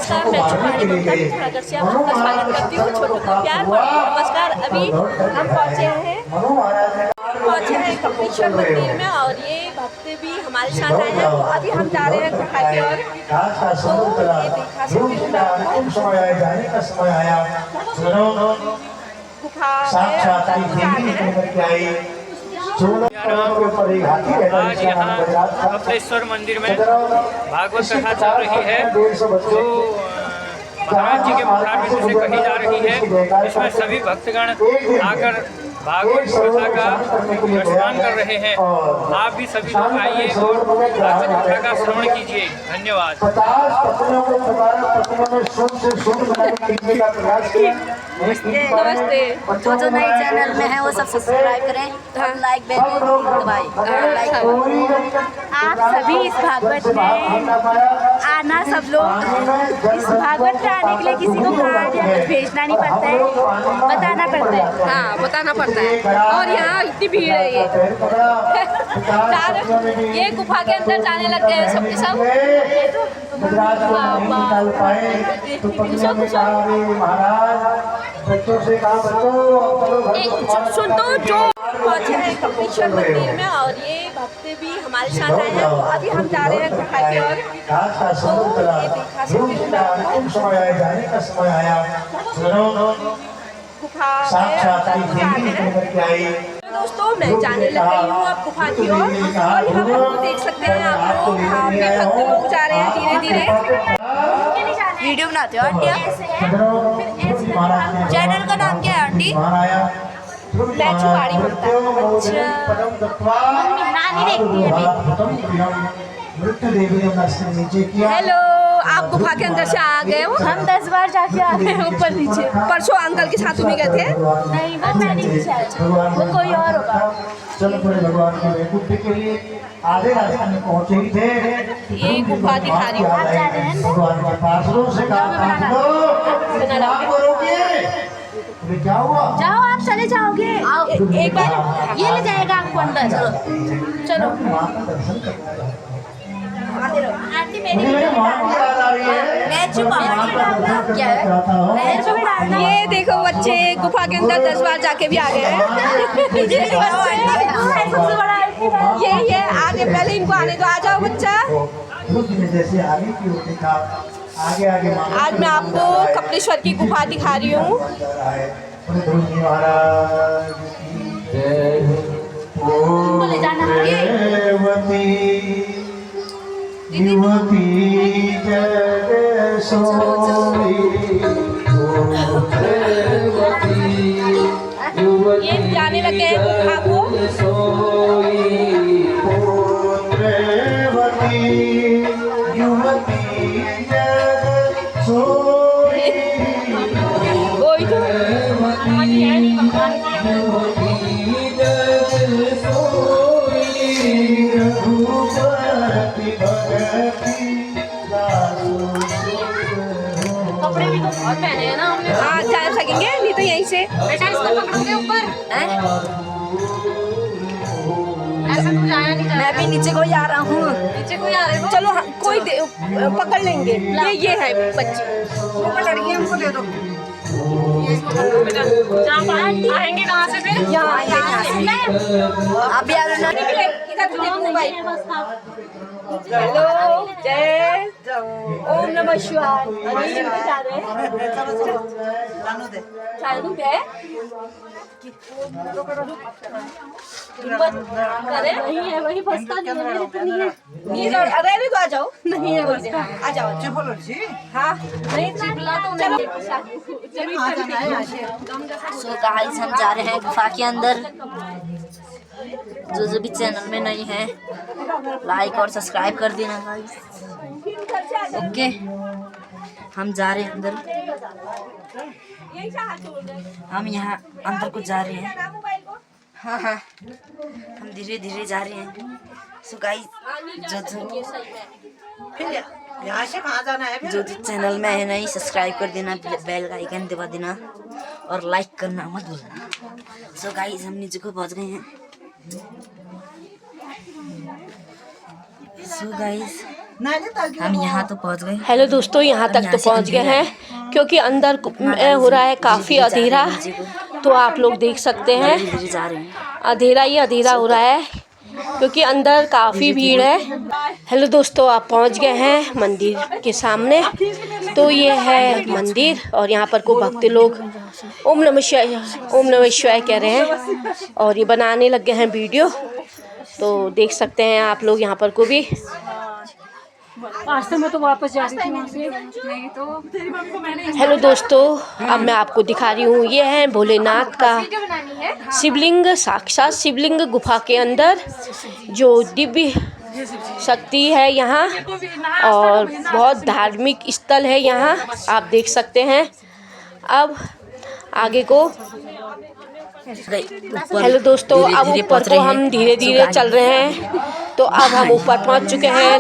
नमस्कार, मैं चुपानी नगर से आपका स्वागत करती हूँ। छोटू को प्यार नमस्कार। अभी हम पहुँचे हैं कपिलेश्वर मंदिर में और ये भक्त भी हमारे साथ आए हैं। तो अभी हम जा रहे हैं गुफा की ओर। तो ये दिखा सकती हूँ मैं आपको गुफा आज यहाँ कपिलेश्वर मंदिर में भागवत कथा चल रही है जो महाराज जी के मुखारबिंद से कही जा रही है। इसमें सभी भक्तगण आकर भागवत कथा का अनुष्ठान कर रहे हैं। आप भी सभी लोग आइए और भागवत कथा का श्रवण कीजिए। धन्यवाद। 50 पत्नियों को दोबारा पत्नियों में शुद्ध बनाने का प्रयास किया। नमस्ते। जो नए चैनल में है वो सब सब्सक्राइब करें और लाइक बेल दबाएं। आप सभी इस भागवत में आना, सब लोग इस भागवत में आने के लिए किसी को कार्ड या कुछ भेजना नहीं पड़ता है, बताना पड़ता है। हाँ, बताना पड़ता है। और यहाँ इतनी भीड़ है ये गुफा के अंदर जाने लग गए सबके सब। सुन तो जो पहुँचे हैं कपिलेश्वर मंदिर में और ये भक्त भी हमारे साथ आए हैं। तो अभी हम जा रहे हैं गुफा की ओर। तो ये दिखा सकती हूँ मैं आपको दोस्तों, मैं जाने लग गई हूँ अब गुफा की ओर। और यहाँ पर देख सकते हैं आप लोग, यहाँ पे भक्त लोग जा रहे हैं धीरे धीरे। वीडियो बनाते हो आंटी आप? चैनल का नाम क्या है आंटी? मैं चुपाड़ी बोलता हूँ। नानी देखती है। हेलो, आप गुफा के अंदर से आ गए हो? हम 10 बार जाके आ गए हैं ऊपर नीचे। परसों अंकल के साथ भी गए थे? नहीं, वो मैं नहीं वो कोई और होगा। चलो भगवान के वैकुंठ के लिए आधे रास्ते में पहुंचे ही थे। ये गुफा दिखा रही हूँ। भगवान के पार्षदों से क्या हुआ? जाओ, आप चले जाओगे। एक बार ये ले जाएगा आपको अंदर। चलो आंटी मैं क्या है? ये देखो बच्चे गुफा के अंदर 10 बार जाके भी आ गए हैं। सबसे बड़ा यही है, आगे पहले इनको आने दो। आ जाओ बच्चा। जैसे आगे की होती था, आगे आगे आज मैं आपको कपिलेश्वर की गुफा दिखा रही हूँ। युवती जग सोई, ये जाने लगे हैं गुफा को। वही तो कपड़े भी तो बहुत पहने हैं ना हमने। हाँ, जा सकेंगे नहीं तो यहीं से। बेटा इसको पकड़ोगे ऊपर? ऐसा तो जाया नहीं। मैं भी नीचे को आ रहा हूँ। नीचे को आ रहे हो? चलो कोई पकड़ लेंगे। ये है बच्ची। लड़की हमको दे दो। आएंगे कहाँ से फिर? यहाँ आप भी आ रहे ना? हेलो, जय ओम नमः शिवाय। जा रहे हैं चालू है। करे नहीं है, वही फंसता नहीं है। अरे भी आ जाओ। नहीं है वही, आ जाओ। हाँ नहीं चिपला तो चलो। सो गाइस हम जा रहे हैं गुफा के अंदर। जो भी चैनल में नहीं है लाइक और सब्सक्राइब कर देना गाइस। ओके, हम जा रहे हैं अंदर। हम यहाँ अंदर को जा रहे हैं। हाँ, हम धीरे धीरे जा रहे हैं। सो गाइस यहाँ से कहाँ जाना है? जो चैनल में है नहीं सब्सक्राइब कर देना, बेल का आइकन दबा देना और लाइक करना मत भूलना। सो गाइस हम नीचे को पहुँच गए हैं। सो गाइस हम यहाँ तो पहुँच गए। हेलो दोस्तों, यहाँ तक तो पहुँच गए हैं क्योंकि अंदर हो रहा है काफ़ी अंधेरा, तो आप लोग देख सकते हैं जा रहे हैं। अंधेरा ही अंधेरा हो रहा है क्योंकि अंदर काफ़ी भीड़ है। हेलो दोस्तों, आप पहुँच गए हैं मंदिर के सामने। तो ये है मंदिर और यहाँ पर को भक्त लोग ओम नमः शिवाय कह रहे हैं और ये बनाने लग गए हैं वीडियो, तो देख सकते हैं आप लोग यहाँ पर को भी। रास्ते में तो वापस जा रही थी वहाँ से, नहीं तो तेरी मम्मी को मैंने। हेलो दोस्तों, अब मैं आपको दिखा रही हूँ, ये है भोलेनाथ का शिवलिंग, साक्षात शिवलिंग गुफा के अंदर जो दिव्य शक्ति है यहाँ, और बहुत धार्मिक स्थल है यहाँ, आप देख सकते हैं। अब आगे को हेलो दोस्तों, अब ऊपर को हम धीरे धीरे चल रहे हैं, तो अब हम ऊपर पहुंच चुके हैं।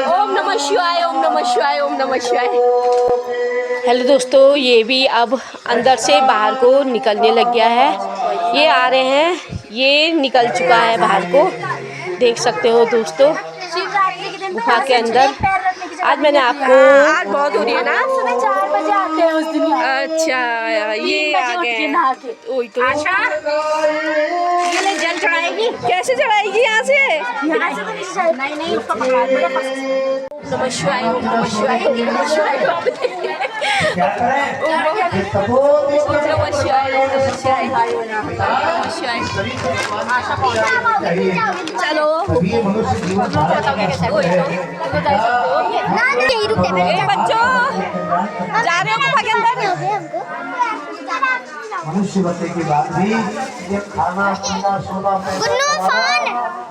ओम नमः शिवाय, ओम नमः शिवाय, ओम नमः शिवाय। हेलो दोस्तों, ये भी अब अंदर से बाहर को निकलने लग गया है। ये आ रहे हैं, ये निकल चुका है बाहर को, देख सकते हो दोस्तों गुफा के अंदर। आज मैंने आपको आज बहुत हो रही है ना, सुबह 4 बजे आते हैं उस दिन। अच्छा, ये आ गए। वही तो ये जल चढ़ाएगी, कैसे चढ़ाएगी यहाँ से? यहाँ से तो नहीं नहीं, उसका पकड़ा दो। नमः शिवाय, ओम नमः शिवाय, ओम नमः शिवाय, क्या करें? ओम नमः शिवाय, ओम नमः शिवाय, चलो ये मनुष्य जीवन बच्चों जा रहे हो गुफा के अंदर? मनुष्य बनने के बाद भी ये खाना पीना सोना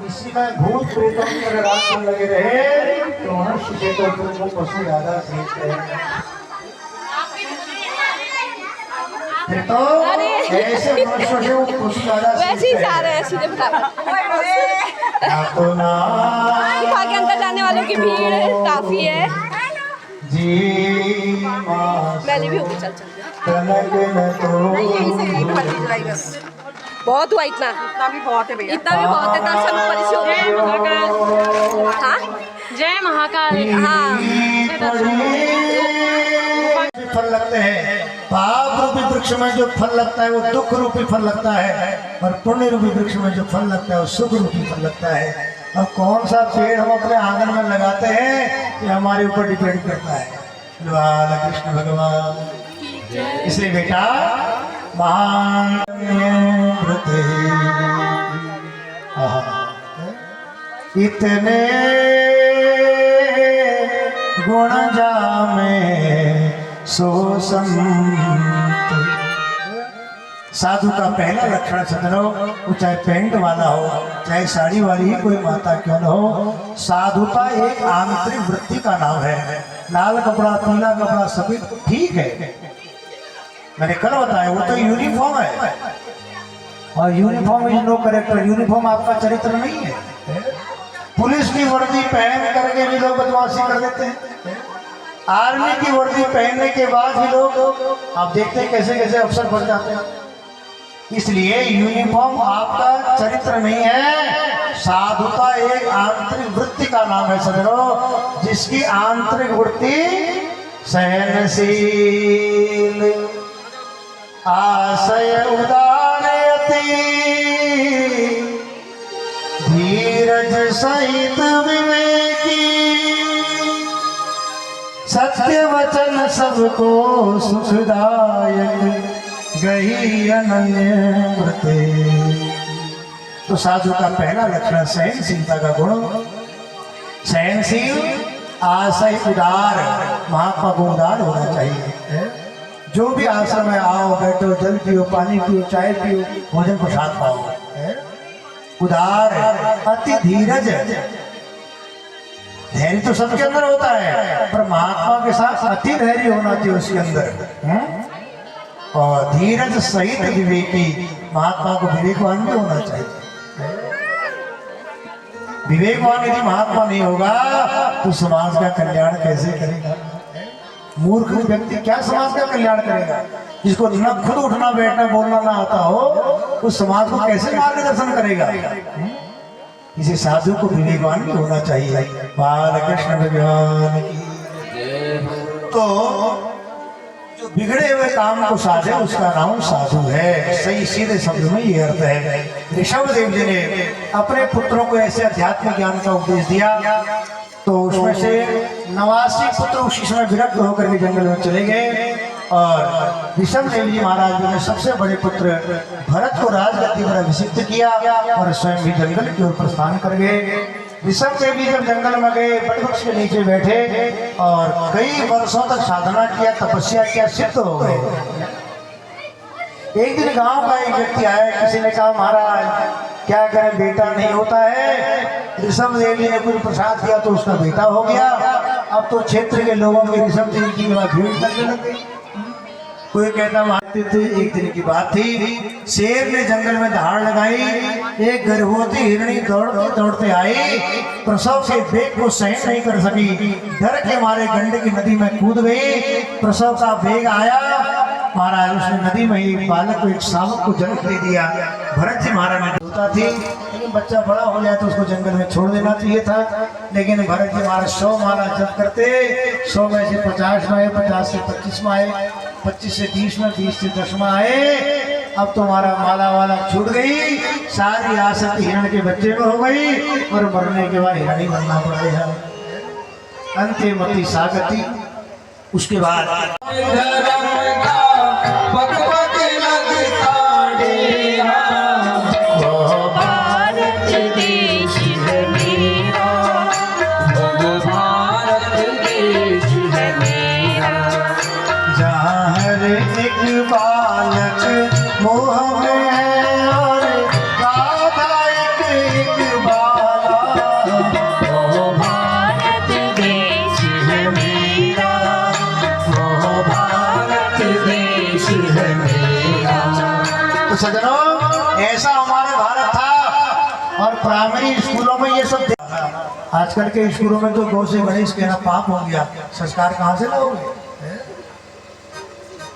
इसी में भूत प्रेतों की तरह रात में लगे रहे, तो मनुष्य के तो तुमको पशु ज्यादा सीखते हैं। फिर तो ऐसे मनुष्यों से वो पशु ज्यादा वैसे ही जा रहे हैं सीधे फटाफट। गुफा के अंदर जाने वालों की भीड़ काफी है। मैंने भी ऊपर चल बहुत हुआ, इतना भी बहुत है भैया, इतना भी बहुत है। दर्शन ऊपर से हो गए। हाँ, जय महाकाल। हाँ, फल लगते हैं, पाप रूपी वृक्ष में जो फल लगता है वो दुख रूपी फल लगता है, और पुण्य रूपी वृक्ष में जो फल लगता है वो सुख रूपी फल लगता है। और कौन सा पेड़ हम अपने आंगन में लगाते हैं ये हमारे ऊपर डिपेंड करता है। भगवान कृष्ण भगवान। इसलिए बेटा, महान इतने गुण जामे सो संत। साधु का पहला लक्षण सदनो, वो चाहे पेंट वाला हो चाहे साड़ी वाली ही कोई माता क्यों न हो, साधुता एक आंतरिक वृत्ति का नाम है। लाल कपड़ा, पीला कपड़ा, सफेद ठीक है, मैंने कल बताया, वो तो यूनिफॉर्म है, और uniform is no character. Uniform आपका चरित्र नहीं है। पुलिस की वर्दी पहन करके भी लोग बदमाशी कर देते हैं, आर्मी की वर्दी पहनने के बाद भी लोग आप देखते हैं कैसे कैसे अफसर बन जाते हैं। इसलिए यूनिफॉर्म आपका चरित्र नहीं है, साधुता एक आंतरिक वृत्ति का नाम है सजनो, जिसकी आंतरिक वृत्ति सहनशील, आशय उदारयति, धीरज सहित विवेकी, सत्य वचन सबको सुखदायक, गही अनन्य व्रते। तो साधु का पहला लक्षण सहनशीलता का गुण। सहनशील, आशय उदार, महात्मा को उदार होना चाहिए। जो भी आश्रम में आओ, बैठो, जल पियो, पानी पियो, चाय पियो, भोजन प्रसाद पाओ। उदार, अति धीरज। धैर्य तो सबके अंदर होता है, पर महात्मा के साथ अति धैर्य होना चाहिए उसके अंदर। और धीरज सहित विवेकी, महात्मा को विवेकवान भी होना चाहिए। विवेकवान यदि महात्मा नहीं होगा तो समाज का कल्याण कैसे करेगा? मूर्ख व्यक्ति क्या समाज का कल्याण करेगा? जिसको न खुद उठना बैठना बोलना ना आता हो, उस समाज को कैसे मार्गदर्शन करेगा? इसे साधु को विवेकवान भी होना चाहिए। बालकृष्ण भगवान की। तो जो बिगड़े हुए काम को साधे उसका नाम साधु है। सही सीधे शब्द में ये अर्थ है। ऋषभ देव जी ने अपने पुत्रों को ऐसे अध्यात्म ज्ञान का उपदेश दिया, तो उसमें से 89 पुत्र उसी समय विरक्त होकर के जंगल में चले गए और ऋषभ देव जी महाराज ने सबसे बड़े पुत्र भरत को राजगद्दी पर अभिषिक्त किया और स्वयं भी जंगल की ओर प्रस्थान कर गए। ऋषभ देव जी जब जंगल में गए, वटवृक्ष के नीचे बैठे और कई वर्षों तक साधना किया, तपस्या किया, सिद्ध हो गए। एक दिन गांव का एक व्यक्ति आया, किसी ने कहा महाराज क्या करें, बेटा नहीं होता है। ऋषभ देव जी ने कुछ प्रसाद दिया तो उसका बेटा हो गया। अब तो क्षेत्र के लोगों के ऋषभ देव जी के बाद भीड़ लगने लग गई। कोई कहता मानते थे। एक दिन की बात थी, शेर ने जंगल में दहाड़ लगाई, एक गर्भवती हिरणी दौड़ते दौड़ते आई, प्रसव के वेग को सहन नहीं कर सकी, डर के मारे गंडक की नदी में कूद गई। प्रसव का वेग आया, महाराज उसने नदी में ही बालक को, एक शावक को जन्म दे दिया। भरत जी महाराज ने होता थी, लेकिन बच्चा बड़ा हो जाए तो उसको जंगल में छोड़ देना चाहिए था। लेकिन भरत जी महाराज 100 माला जप करते, 100 में से 50 में आए, 50 से 25 में आए, 25 से 20 में, 20 से 10 में आए। अब तुम्हारा माला वाला छूट गई, सारी आसक्ति हिरण के बच्चे में हो गई और मरने के बाद हिरणी बनना पड़ेगा। अंतिमति सागति। उसके बाद बालक मोह में है और राधा एक बाला, वो भारत देश है मेरा, वो भारत देश है मेरा। तो सज्जनों, ऐसा हमारे भारत था और प्राइमरी स्कूलों में ये सब आजकल के स्कूलों में तो गौ से गणेश कहना पाप हो गया। संस्कार कहाँ से लाओगे?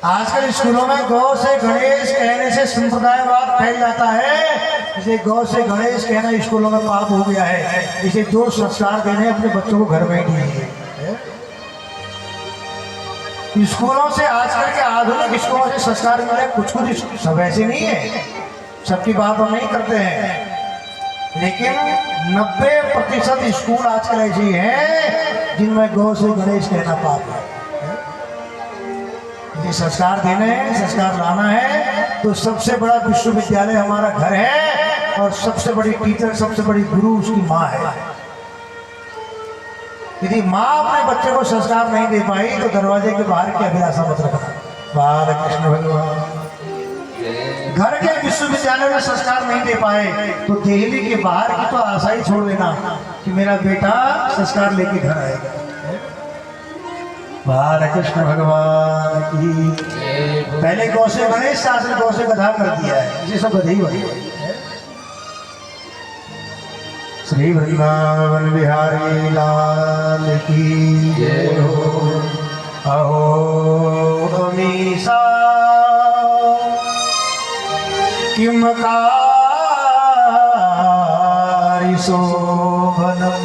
आजकल स्कूलों में गौ से गणेश कहने से संप्रदायवाद फैल जाता है। इसे गौ से गणेश कहना स्कूलों में पाप हो गया है। इसे जो संस्कार देने अपने बच्चों को घर में ही दीजिए। स्कूलों से, आजकल के आधुनिक स्कूलों से संस्कार मिले, कुछ कुछ सब ऐसे नहीं है, सबकी बात हम नहीं करते हैं, लेकिन 90% स्कूल आजकल ऐसे हैं जिनमें गौ से गणेश कहना पाप है। ये संस्कार देने हैं, संस्कार लाना है, तो सबसे बड़ा विश्वविद्यालय हमारा घर है और सबसे बड़ी टीचर, सबसे बड़ी गुरु उसकी माँ है। यदि माँ अपने बच्चे को संस्कार नहीं दे पाई तो दरवाजे के बाहर की अभिलाषा मत रखना। बालकृष्ण भगवान। घर के विश्वविद्यालय में संस्कार नहीं दे पाए तो दिल्ली के बाहर की तो आशा ही छोड़ देना कि मेरा बेटा संस्कार लेके घर आएगा। बालकृष्ण भगवान की। पहले गौ से गणेश, शास्त्र गौ से गधा कर दिया है, इसे सब गधे ही बनी। श्री वृंदावन बिहारी लाल की जय हो। अहो अमीषा किम शोभनम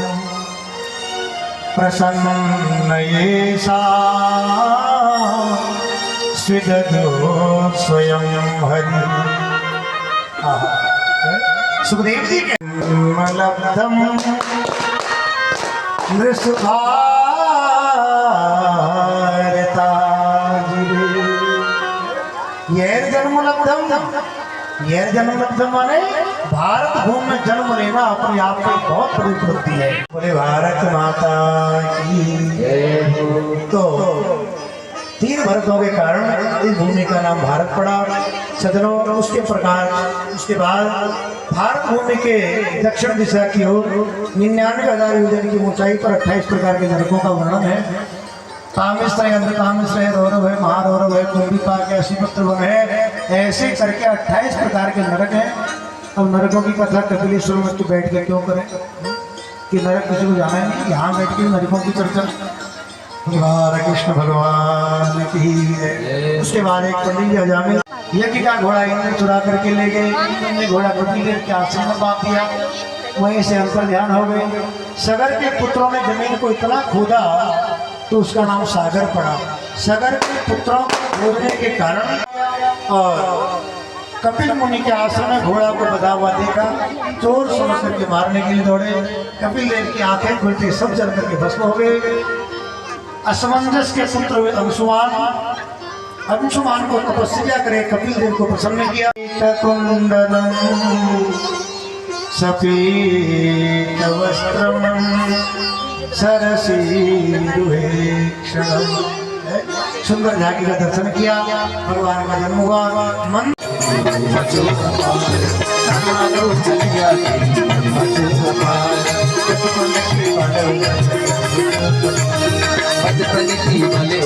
प्रसन्न येषा स्विदधो स्वयं हरि। सुखदेव जी के लब्धम नृषभारता यह जन्म लब्धम माने भारत भूमि में जन्म लेना अपने आप में बहुत बड़ी उपलब्धि है। बोले भारत माता की। तो 3 भरतों के कारण इस भूमि का नाम भारत पड़ा। सज्जनों, उसके बाद भारत भूमि के दक्षिण दिशा की ओर 99,000 योजन की ऊंचाई पर 28 प्रकार के नरकों का वर्णन है। तामिश्रय, अंधतामिश्रय, रौरव है, महारौरव है, कुंभिपाक है, असीपत्र वन है, ऐसे करके 28 प्रकार के नरक हैं। अब नरकों की कथा कपिलेश्वर में तो बैठ के क्यों करें कि नरक किसी को जाना नहीं, यहाँ बैठ के नरकों की चर्चा। कृष्ण भगवान की। उसके बाद एक पंडित जी हजामे यज्ञ का घोड़ा इन्होंने चुरा करके ले गए। इन्होंने घोड़ा पति के आश्रम में बांध दिया। वहीं से अंतर ध्यान हो गए। सगर के पुत्रों ने जमीन को इतना खोदा तो उसका नाम सागर पड़ा। सगर के पुत्रों को खोदने के कारण और कपिल मुनि के आश्रम में घोड़ा को बधा हुआ देखा, चोर समझ करके मारने के लिए दौड़े। कपिल देव की आंखें खुलती, सब जल करके भस्म हो गए। असमंजस के पुत्र हुए अंशुमान को तपस्या करे, कपिल देव को प्रसन्न किया। कुंडलम सपीत वस्त्रम सरसीरुहे क्षणम, सुंदर झांकी का दर्शन किया, भगवान का जन्म हुआ। मन बचपन की भले